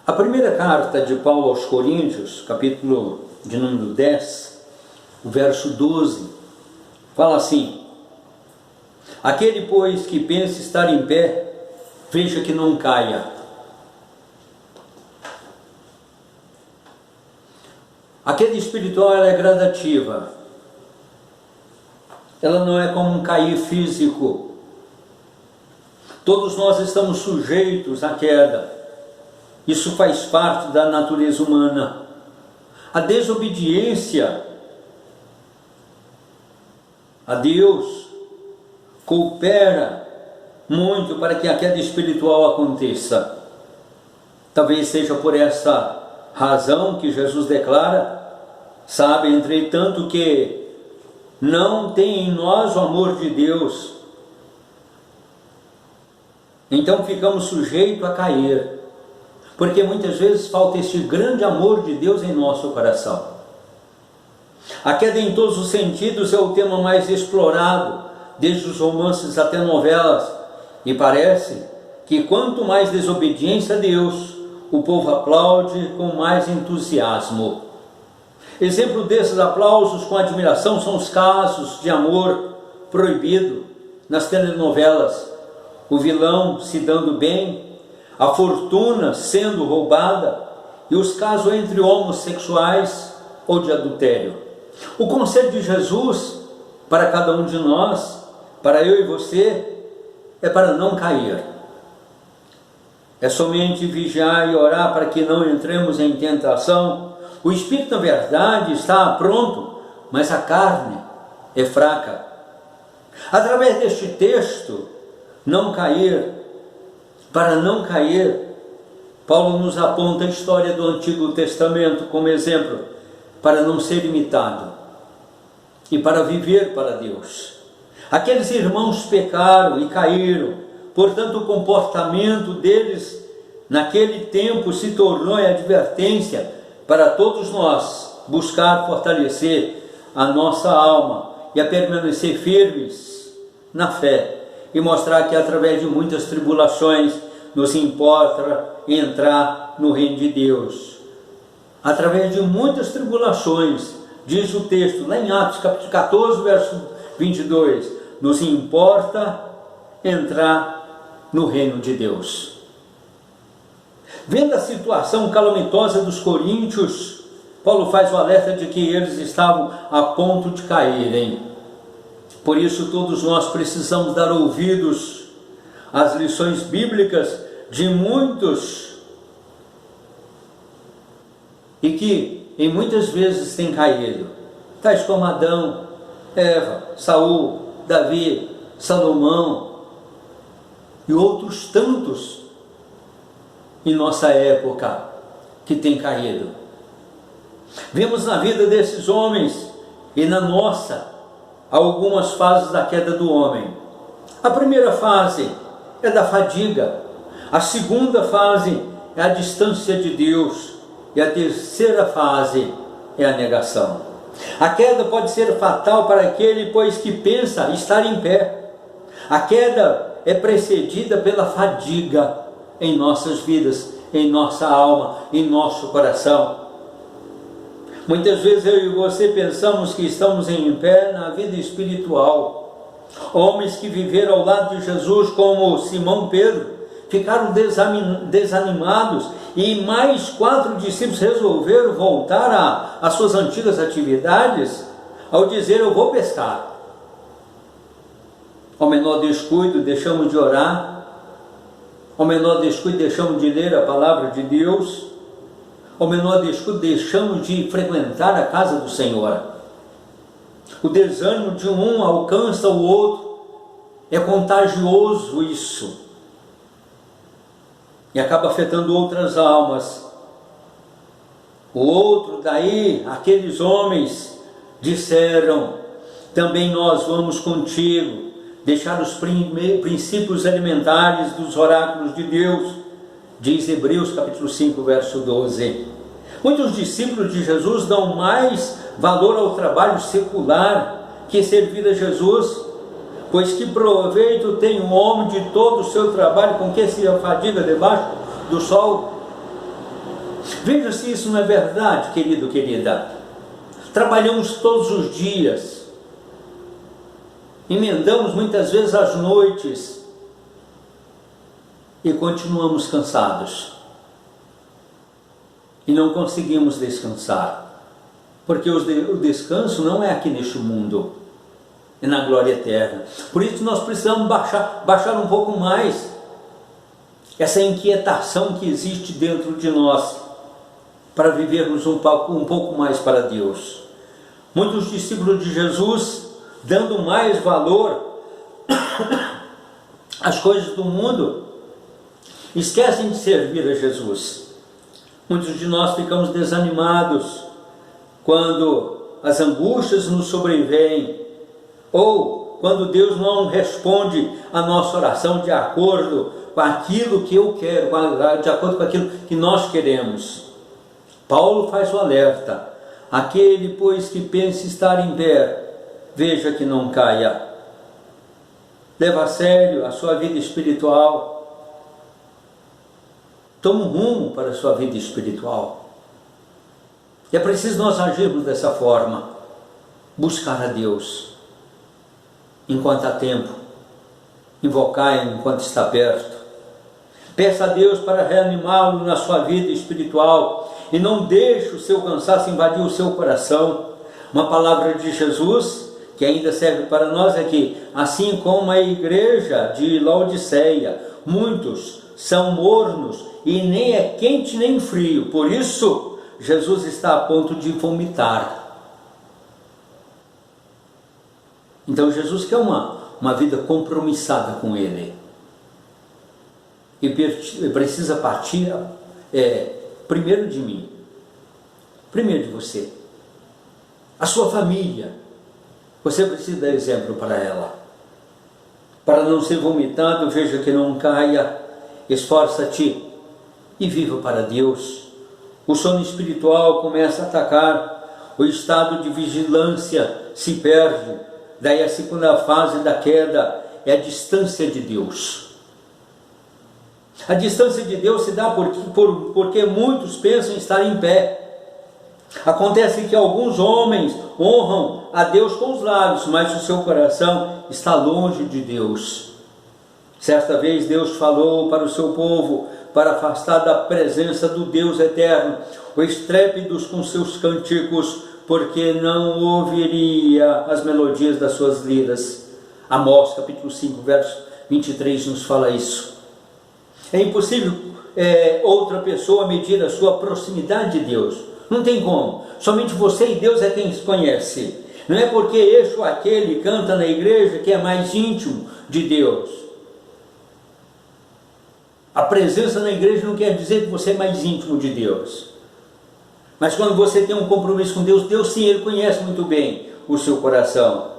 A primeira carta de Paulo aos Coríntios, capítulo de número 10, o verso 12, fala assim: aquele, pois, que pensa estar em pé, veja que não caia. A queda espiritual, ela é gradativa. Ela não é como um cair físico. Todos nós estamos sujeitos à queda. Isso faz parte da natureza humana. A desobediência a Deus coopera muito para que a queda espiritual aconteça. Talvez seja por essa razão que Jesus declara: sabe, entretanto, que não tem em nós o amor de Deus. Então ficamos sujeitos a cair, porque muitas vezes falta esse grande amor de Deus em nosso coração. A queda em todos os sentidos é o tema mais explorado, desde os romances até novelas, e parece que quanto mais desobediência a Deus, o povo aplaude com mais entusiasmo. Exemplo desses aplausos com admiração são os casos de amor proibido nas telenovelas, o vilão se dando bem, a fortuna sendo roubada e os casos entre homossexuais ou de adultério. O conselho de Jesus para cada um de nós, para eu e você, é para não cair. É somente vigiar e orar para que não entremos em tentação. O espírito, na verdade, está pronto, mas a carne é fraca. Através deste texto, para não cair, Paulo nos aponta a história do Antigo Testamento como exemplo para não ser imitado e para viver para Deus. Aqueles irmãos pecaram e caíram, portanto o comportamento deles naquele tempo se tornou a advertência para todos nós buscar fortalecer a nossa alma e a permanecer firmes na fé e mostrar que através de muitas tribulações nos importa entrar no reino de Deus. Através de muitas tribulações, diz o texto lá em Atos capítulo 14, verso 22, nos importa entrar no reino de Deus. Vendo a situação calamitosa dos coríntios, Paulo faz o alerta de que eles estavam a ponto de caírem. Por isso todos nós precisamos dar ouvidos às lições bíblicas de muitos e que em muitas vezes têm caído, tais como Adão, Eva, Saul, Davi, Salomão e outros tantos em nossa época que têm caído. Vemos na vida desses homens e na nossa algumas fases da queda do homem. A primeira fase é da fadiga, a segunda fase é a distância de Deus e a terceira fase é a negação. A queda pode ser fatal para aquele, pois, que pensa estar em pé. A queda é precedida pela fadiga em nossas vidas, em nossa alma, em nosso coração. Muitas vezes eu e você pensamos que estamos em pé na vida espiritual. Homens que viveram ao lado de Jesus, como Simão Pedro, ficaram desanimados e mais 4 discípulos resolveram voltar às suas antigas atividades ao dizer: eu vou pescar. Ao menor descuido deixamos de orar, ao menor descuido deixamos de ler a palavra de Deus, ao menor descuido deixamos de frequentar a casa do Senhor. O desânimo de um alcança o outro, é contagioso isso, e acaba afetando outras almas. O outro, daí, aqueles homens disseram: também nós vamos contigo, deixar os princípios elementares dos oráculos de Deus, diz Hebreus capítulo 5, verso 12. Muitos discípulos de Jesus dão mais valor ao trabalho secular que servir a Jesus, pois que proveito tem um homem de todo o seu trabalho com que se afadiga debaixo do sol? Veja se isso não é verdade, querido, querida. Trabalhamos todos os dias, emendamos muitas vezes as noites e continuamos cansados. E não conseguimos descansar, porque o descanso não é aqui neste mundo, é na glória eterna. Por isso nós precisamos baixar um pouco mais essa inquietação que existe dentro de nós, para vivermos um pouco mais para Deus. Muitos discípulos de Jesus, dando mais valor às coisas do mundo, esquecem de servir a Jesus. Muitos de nós ficamos desanimados quando as angústias nos sobrevêm, ou quando Deus não responde a nossa oração de acordo com aquilo que eu quero, de acordo com aquilo que nós queremos. Paulo faz o alerta: aquele, pois, que pensa estar em pé, veja que não caia. Leva a sério a sua vida espiritual. Toma um rumo para a sua vida espiritual. E é preciso nós agirmos dessa forma. Buscar a Deus enquanto há tempo. Invocai enquanto está perto. Peça a Deus para reanimá-lo na sua vida espiritual. E não deixe o seu cansaço invadir o seu coração. Uma palavra de Jesus que ainda serve para nós é que, assim como a igreja de Laodiceia, muitos são mornos e nem é quente nem frio. Por isso, Jesus está a ponto de vomitar. Então Jesus quer uma vida compromissada com Ele. E precisa partir primeiro de mim, primeiro de você, a sua família. Você precisa dar exemplo para ela, para não ser vomitado. Veja que não caia. Esforça-te e viva para Deus. O sono espiritual começa a atacar, o estado de vigilância se perde. Daí a segunda fase da queda é a distância de Deus. A distância de Deus se dá porque muitos pensam estar em pé. Acontece que alguns homens honram a Deus com os lábios, mas o seu coração está longe de Deus. Certa vez Deus falou para o seu povo, para afastar da presença do Deus eterno, os estrépidos com seus cânticos, porque não ouviria as melodias das suas liras. Amós capítulo 5, verso 23 nos fala isso. É impossível outra pessoa medir a sua proximidade de Deus. Não tem como. Somente você e Deus é quem se conhece. Não é porque este ou aquele canta na igreja que é mais íntimo de Deus. A presença na igreja não quer dizer que você é mais íntimo de Deus. Mas quando você tem um compromisso com Deus, Deus sim, Ele conhece muito bem o seu coração.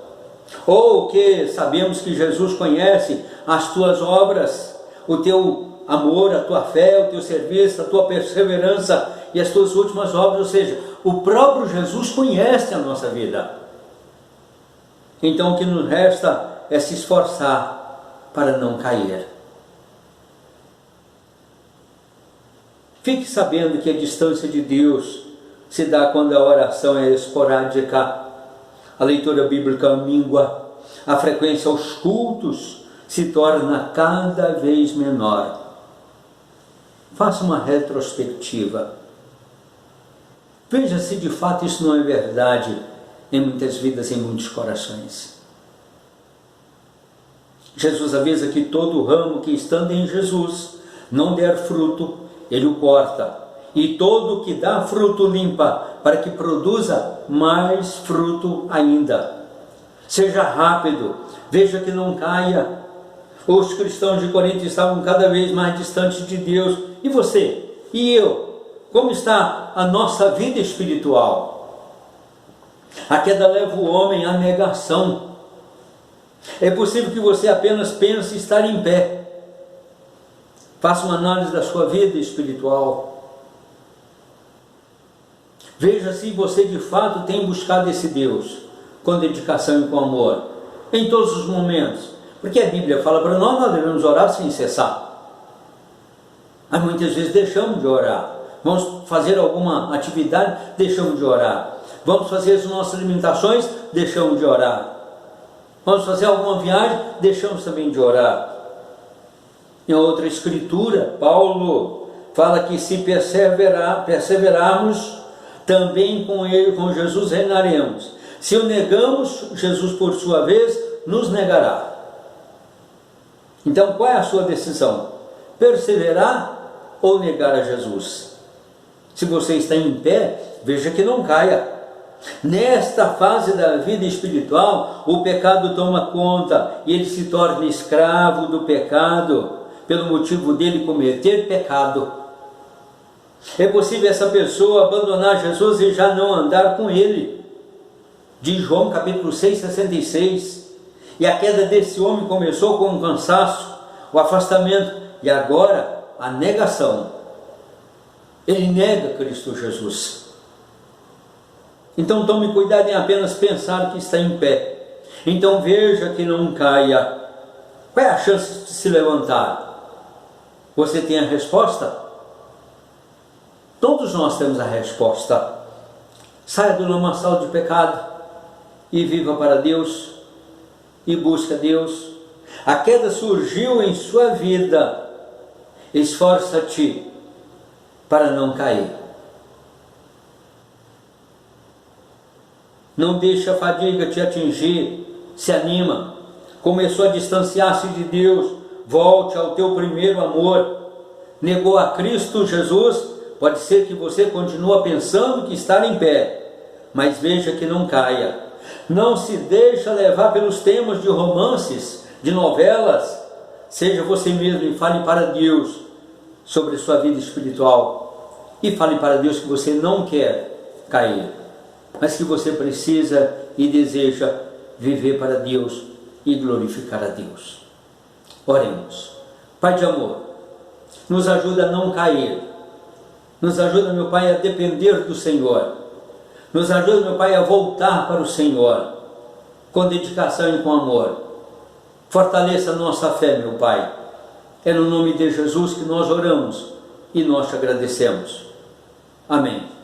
Ou que sabemos que Jesus conhece as tuas obras, o teu amor, a tua fé, o teu serviço, a tua perseverança e as tuas últimas obras. Ou seja, o próprio Jesus conhece a nossa vida. Então o que nos resta é se esforçar para não cair. Fique sabendo que a distância de Deus se dá quando a oração é esporádica, a leitura bíblica mingua, a frequência aos cultos se torna cada vez menor. Faça uma retrospectiva. Veja se de fato isso não é verdade em muitas vidas, em muitos corações. Jesus avisa que todo ramo que estando em Jesus não der fruto, Ele o corta, e todo que dá fruto limpa, para que produza mais fruto ainda. Seja rápido, veja que não caia. Os cristãos de Corinto estavam cada vez mais distantes de Deus. E você? E eu? Como está a nossa vida espiritual? A queda leva o homem à negação. É possível que você apenas pense estar em pé. Faça uma análise da sua vida espiritual. Veja se você de fato tem buscado esse Deus com dedicação e com amor, em todos os momentos. Porque a Bíblia fala para nós devemos orar sem cessar. Mas muitas vezes deixamos de orar. Vamos fazer alguma atividade, deixamos de orar. Vamos fazer as nossas limitações, deixamos de orar. Vamos fazer alguma viagem, deixamos também de orar. Em outra escritura, Paulo fala que se perseverarmos, também com ele, com Jesus, reinaremos. Se o negamos, Jesus, por sua vez, nos negará. Então, qual é a sua decisão? Perseverar ou negar a Jesus? Se você está em pé, veja que não caia. Nesta fase da vida espiritual, o pecado toma conta e ele se torna escravo do pecado, pelo motivo dele cometer pecado. É possível essa pessoa abandonar Jesus e já não andar com ele. Diz João capítulo 6, 66. E a queda desse homem começou com o cansaço, o afastamento e agora a negação. Ele nega Cristo Jesus. Então tome cuidado em apenas pensar que está em pé. Então veja que não caia. Qual é a chance de se levantar? Você tem a resposta? Todos nós temos a resposta. Saia do lamaçal de pecado e viva para Deus e busca Deus. A queda surgiu em sua vida. Esforça-te para não cair. Não deixe a fadiga te atingir. Se anima. Começou a distanciar-se de Deus. Volte ao teu primeiro amor. Negou a Cristo Jesus. Pode ser que você continue pensando que está em pé, mas veja que não caia. Não se deixa levar pelos temas de romances, de novelas. Seja você mesmo e fale para Deus sobre sua vida espiritual. E fale para Deus que você não quer cair, mas que você precisa e deseja viver para Deus e glorificar a Deus. Oremos. Pai de amor, nos ajuda a não cair. Nos ajuda, meu Pai, a depender do Senhor. Nos ajuda, meu Pai, a voltar para o Senhor, com dedicação e com amor. Fortaleça a nossa fé, meu Pai. É no nome de Jesus que nós oramos e nós te agradecemos. Amém.